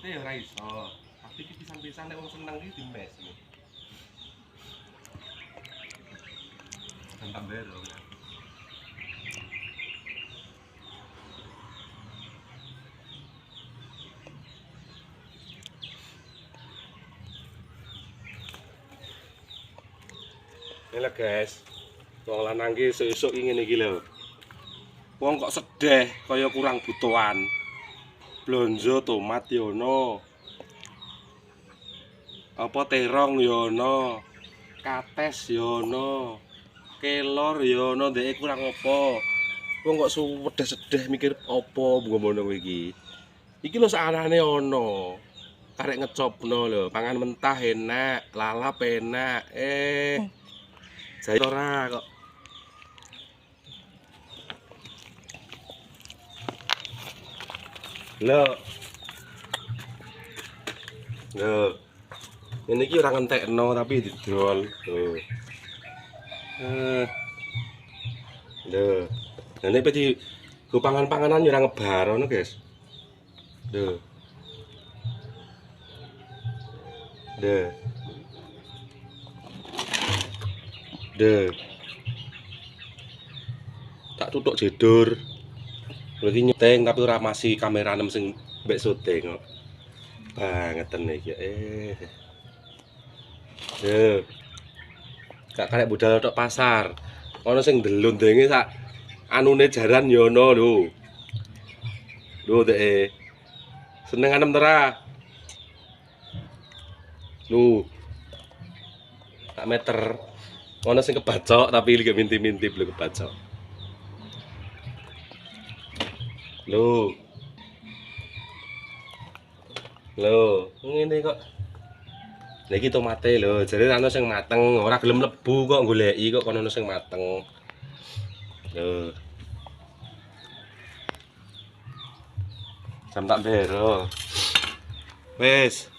duite ya ora iso. Tapi iki pisan-pisan nek wong seneng iki dimes iki. Tentang bero. Ini guys, wong lanang ki esuk-esuk ngene iki lho. Wong kok sedih kaya kurang butuhan. Blonjo tomat yo ono. Apa terong yo ono. Kates yo ono. Kelor yo ono, ndeke kurang apa. Wong kok sedih mikir apa ngono iki. Iki lho sakanane ono. Karek ngecopno lho, pangan mentah enak, lalap enak. Saya ora kok. Lho. Ini iki ora ngentekno tapi didol. Lho. Lho. Lah nek di pangan-panganan yo ora ngebar ngono, guys. Lho. Tak tutuk jedur. Lagi nyeteng tapi ora masih kamera 6 sing mbek syuting kok. Bangeten iki. Gak karek budal tok pasar. Ana sing ndelondenge sak anune jaran yo ono lho. Lho deke. Seneng anem tera. Lho. Tak meter. Ana sing kebacok tapi iki minti-minti belum kebacok. Lho. Lho, ngene kok. Lah iki tomate lho, jare ana sing mateng, ora gelem mlebu kok goleki kok kono ana sing mateng. Lho. Jam tak bero. Wis.